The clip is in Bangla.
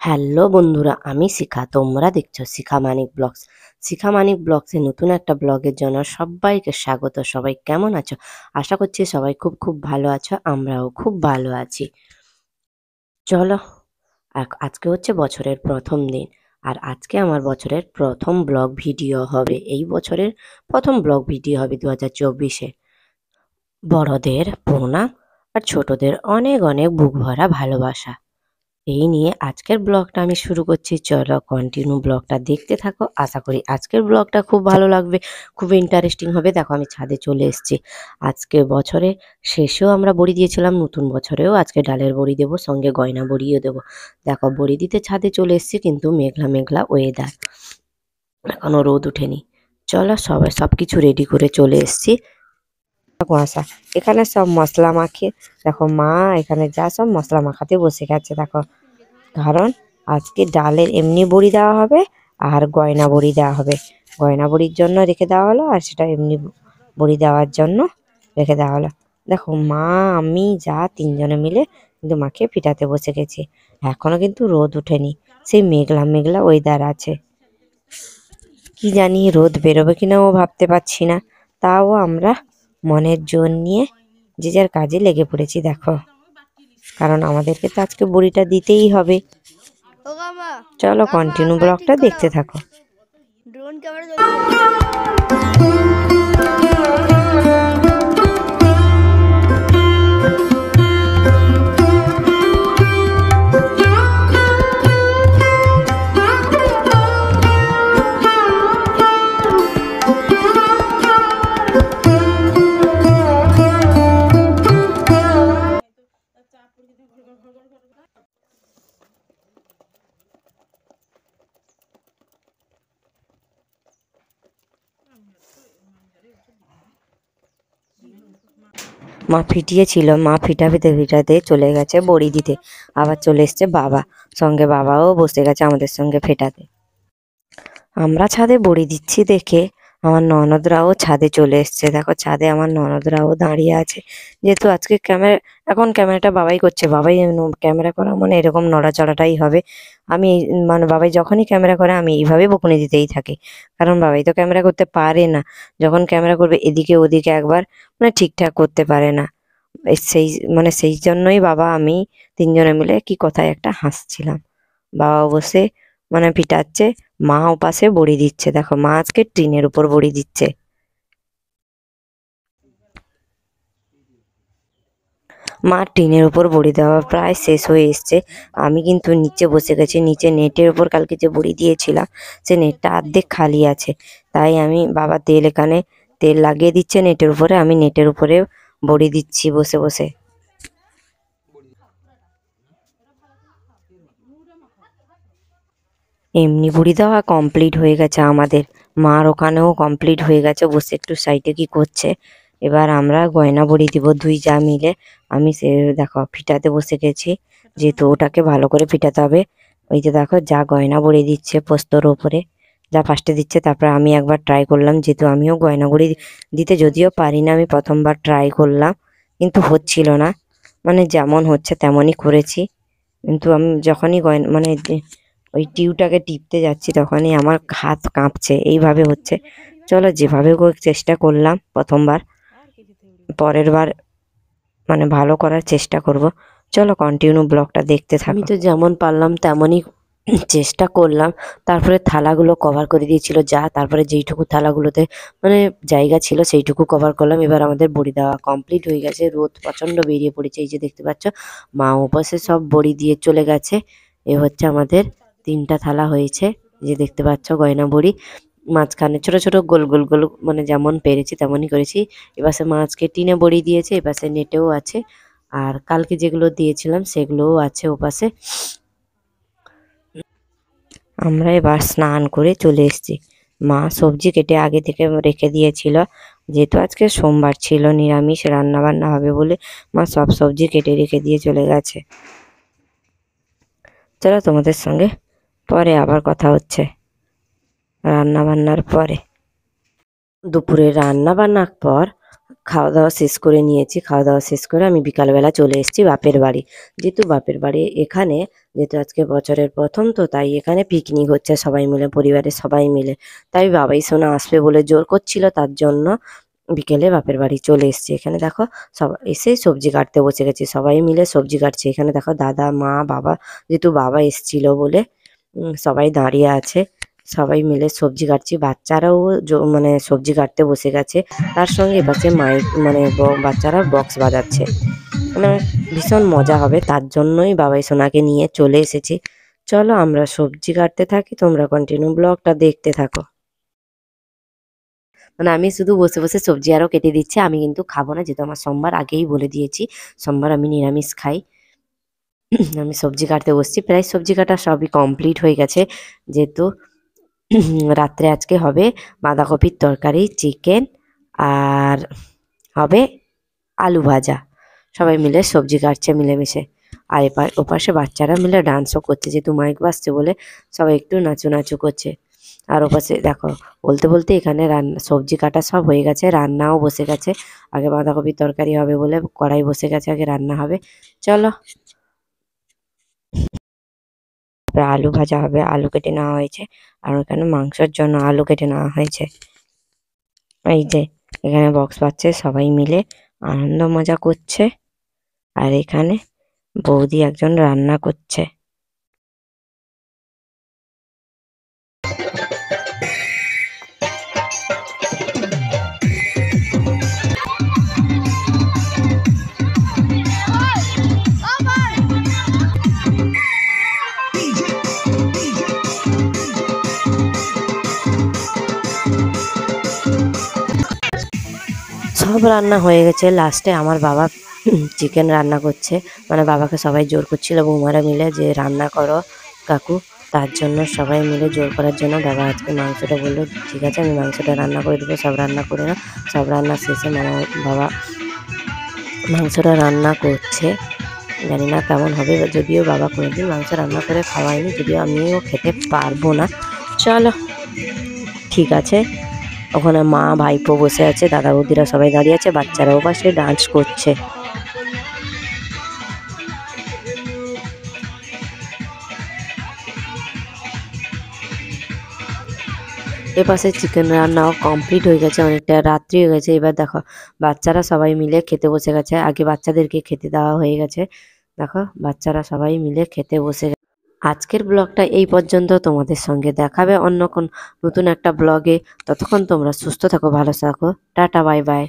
হ্যালো বন্ধুরা, আমি শিখা। তোমরা দেখছো শিখা মানিক ব্লগস। শিখা মানিক ব্লগসে নতুন একটা ব্লগের জন্য সবাইকে স্বাগত। সবাই কেমন আছো? আশা করছি সবাই খুব খুব ভালো আছো। আমরাও খুব ভালো আছি। চলো, আজকে হচ্ছে বছরের প্রথম দিন, আর আজকে আমার বছরের প্রথম ব্লগ ভিডিও হবে। এই বছরের প্রথম ব্লগ ভিডিও হবে 2024-এ। বড়দের প্রণাম আর ছোটদের অনেক অনেক বুক ভরা ভালোবাসা। এই নিয়ে আজকের ব্লগটা আমি শুরু করছি। চলো কন্টিনিউ ব্লগটা দেখতে থাকো। আশা করি আজকের ব্লগটা খুব ভালো লাগবে, খুব ইন্টারেস্টিং হবে। দেখো আমি ছাদে চলে এসেছি। আজকে বছরে শেষেও আমরা বড়ি দিয়েছিলাম, নতুন বছরেও আজকে ডালের বড়ি দেবো, সঙ্গে গয়না বড়িও দেবো। দেখো বড়ি দিতে ছাদে চলে এসেছি, কিন্তু মেঘলা মেঘলা ওয়েদার, এখনো রোদ উঠেনি। চলো সবাই সবকিছু রেডি করে চলে এসেছি। কুয়াশা, এখানে সব মশলা মাখিয়ে দেখো মা এখানে যা সব মশলা মাখাতে বসে গেছে। দেখো, কারণ আজকে ডালের এমনি বড়ি দেওয়া হবে আর গয়না বড়ি দেওয়া হবে। গয়না বড়ির জন্য রেখে দেওয়া হলো, আর সেটা এমনি বড়ি দেওয়ার জন্য রেখে দেওয়া হলো। দেখো মা আমি যা তিনজনে মিলে কিন্তু মাকে পিঠাতে বসে গেছি। এখনো কিন্তু রোদ উঠেনি, সেই মেঘলা মেঘলা ওয়েদার আছে। কি জানি রোদ বেরোবে কিনাও ভাবতে পারছি না। তাও আমরা মনের জোর নিয়ে যে যার কাজে লেগে পড়েছি। দেখো, কারণ আমাদেরকে তো আজকে বড়িটা দিতেই হবে। চলো কন্টিনিউ ব্লগটা দেখতে থাকো। ড্রোন ক্যামেরা চলছে। মা ফিটিয়েছিল, মা ফিটাতে ফিটাতে চলে গেছে বড়ি দিতে। আবার চলে এসছে বাবা, সঙ্গে বাবাও বসে গেছে আমাদের সঙ্গে ফেটাতে। আমরা ছাদে বড়ি দিচ্ছি দেখে আমার ননদরাও ছাদে চলে এসছে। দেখো ছাদে আমার ননদরাও দাঁড়িয়ে আছে। যেহেতু আজকে এখন ক্যামেরাটা বাবাই করছে, বাবাই ক্যামেরা করা মানে এরকম নড়াচড়াটাই হবে। আমি মানে বাবাই যখনই ক্যামেরা করে আমি এইভাবে বকুনি দিতেই থাকি, কারণ বাবাই তো ক্যামেরা করতে পারে না। যখন ক্যামেরা করবে এদিকে ওদিকে একবার মানে ঠিকঠাক করতে পারে না। সেই জন্যই বাবা আমি তিনজনে মিলে কি কথায় একটা হাসছিলাম। বাবা বসে মানে পিটাচ্ছে, মা ওপাশে বড়ি দিচ্ছে। দেখো মা আজকে টিনের উপর বড়ি দিচ্ছে। মা টিনের উপর বড়ি দেওয়া প্রায় শেষ হয়ে এসছে। আমি কিন্তু নিচে বসে গেছি। নিচে নেটের উপর কালকে যে বড়ি দিয়েছিলাম সে নেটটা অর্ধেক খালি আছে। তাই আমি বাবা এখানে তেল লাগিয়ে দিচ্ছে নেটের উপরে, আমি নেটের উপরে বড়ি দিচ্ছি বসে বসে। এমনি বড়ি দেওয়া কমপ্লিট হয়ে গেছে আমাদের। মার ওখানেও কমপ্লিট হয়ে গেছে, বসে একটু সাইডে কি করছে। এবার আমরা গয়না বড়ি দিব দুই যা মিলে। আমি দেখো ফিটাতে বসে গেছি, যেহেতু ওটাকে ভালো করে ফিটাতে হবে। ওই যে দেখো যা গয়না বড়ি দিচ্ছে পোস্তর ওপরে, যা ফার্স্টে দিচ্ছে। তারপর আমি একবার ট্রাই করলাম, যেহেতু আমিও গয়না বড়ি দিতে যদিও পারি না, আমি প্রথমবার ট্রাই করলাম, কিন্তু হচ্ছিল না। মানে যেমন হচ্ছে তেমনই করেছি, কিন্তু আমি যখনই গয়না মানে ওই টিউটাকে টিপতে যাচ্ছি তখনই আমার হাত কাঁপছে, এইভাবে হচ্ছে। চলো যেভাবে হোক চেষ্টা করলাম প্রথমবার, পরের বার মানে ভালো করার চেষ্টা করব। চলো কন্টিনিউ ব্লগটা দেখতে থাকো। আমি তো যেমন পারলাম তেমনই চেষ্টা করলাম। তারপরে থালাগুলো কভার করে দিয়েছিল যা, তারপরে যেইটুকু থালাগুলোতে মানে জায়গা ছিল সেইটুকু কভার করলাম। এবার আমাদের বড়ি দেওয়া কমপ্লিট হয়ে গেছে। রোদ প্রচন্ড বেরিয়ে পড়েছে, এই যে দেখতে পাচ্ছ। মা উপাসে সব বড়ি দিয়ে চলে গেছে। এ হচ্ছে আমাদের 3টা থালা হয়েছে, যে দেখতে পাচ্ছ গয়না বড়ি। মাঝখানে ছোট ছোট গোল গোল গোল মানে যেমন পেরেছি তেমনই করেছি। এপাশে মাছকে টিনে বড়ি দিয়েছে, এপাশে নেটেও আছে, আর কালকে যেগুলো দিয়েছিলাম সেগুলোও আছে ওপাশে। আমরা এবার স্নান করে চলে এসেছি। মা সবজি কেটে আগে থেকে রেখে দিয়েছিল, যেহেতু আজকে সোমবার ছিল, নিরামিষ রান্না বান্না হবে বলে মা সব সবজি কেটে রেখে দিয়ে চলে গেছে। চলো তোমাদের সঙ্গে পরে আবার কথা হচ্ছে রান্না বান্নার পরে। দুপুরে রান্না বান্নার পর খাওয়া দাওয়া শেষ করে নিয়েছি। খাওয়া দাওয়া শেষ করে আমি বিকালবেলা চলে এসেছি বাপের বাড়ি। যেহেতু বাপের বাড়ি এখানে, যেহেতু আজকে বছরের প্রথম, তো তাই এখানে পিকনিক হচ্ছে সবাই মিলে, পরিবারের সবাই মিলে। তাই বাবাই সোনা আসবে বলে জোর করছিল, তার জন্য বিকেলে বাপের বাড়ি চলে এসেছি। এখানে দেখো সবাই এসে সবজি কাটতে বসে গেছে, সবাই মিলে সবজি কাটছে। এখানে দেখো দাদা, মা, বাবা, যেহেতু বাবা এসেছিল বলে সবাই দাঁড়িয়ে আছে, সবাই মিলে সবজি কাটছি। বাচ্চারাও মানে সবজি কাটতে বসে গেছে। তার সঙ্গে এপাশে মাইক মানে বাচ্চারা বক্স বাজাচ্ছে, মানে ভীষণ মজা হবে, তার জন্যই বাবাই সোনাকে নিয়ে চলে এসেছি। চলো আমরা সবজি কাটতে থাকি, তোমরা কন্টিনিউ ব্লগটা দেখতে থাকো। মানে আমি শুধু বসে বসে সবজি আরও কেটে দিচ্ছি, আমি কিন্তু খাবো না, যেহেতু আমার সোমবার, আগেই বলে দিয়েছি সোমবার আমি নিরামিষ খাই। আমি সবজি কাটতে বসছি, প্রায় সবজি কাটা সবই কমপ্লিট হয়ে গেছে। যেহেতু রাত্রে আজকে হবে বাঁধাকপির তরকারি, চিকেন, আর হবে আলু ভাজা। সবাই মিলে সবজি কাটছে মিলেমিশে। আর ওপাশে বাচ্চারা মিলে ডান্সও করছে, যেহেতু মাইক বাজছে বলে সবাই একটু নাচু নাচু করছে। আর ওপাশে দেখো, বলতে বলতে এখানে রান্না সবজি কাটা সব হয়ে গেছে, রান্নাও বসে গেছে। আগে বাঁধাকপির তরকারি হবে বলে কড়াই বসে গেছে, আগে রান্না হবে। চলো, তারপরে আলু ভাজা হবে, আলু কেটে নেওয়া হয়েছে। আর ওখানে মাংসের জন্য আলু কেটে নেওয়া হয়েছে। এই যে এখানে বক্স বাজছে, সবাই মিলে আনন্দ মজা করছে। আর এখানে বৌদি একজন রান্না করছে। সব রান্না হয়ে গেছে, লাস্টে আমার বাবা চিকেন রান্না করছে। মানে বাবাকে সবাই জোর করছিল বৌমারা মিলে যে রান্না করো কাকু, তার জন্য সবাই মিলে জোর করার জন্য বাবা আজকে মাংসটা বললো ঠিক আছে আমি মাংসটা রান্না করে দেবো, সব রান্না করে নাও। সব রান্না শেষে বাবা মাংসটা রান্না করছে। জানি না কেমন হবে, যদিও বাবা কোনোদিন মাংস রান্না করে খাওয়ায়নি, যদিও আমিও খেতে পারবো না। চলো ঠিক আছে। ওখানে মা ভাইপো বসে আছে, দাদা বৌদিরা সবাই দাঁড়িয়ে আছে, বাচ্চারাও পাশে ডান্স করছে। এপাশে চিকেন রান্নাও কমপ্লিট হয়ে গেছে, অনেকটা রাত্রি হয়ে গেছে। এবার দেখো বাচ্চারা সবাই মিলে খেতে বসে গেছে, আগে বাচ্চাদেরকে খেতে দেওয়া হয়ে গেছে। দেখো বাচ্চারা সবাই মিলে খেতে বসে গেছে। আজকের ব্লগটা এই পর্যন্ত, তোমাদের সঙ্গে দেখাবে অন্য কোন নতুন একটা ব্লগে। ততক্ষণ তোমরা সুস্থ থাকো, ভালো থাকো, টাটা, বাই বাই।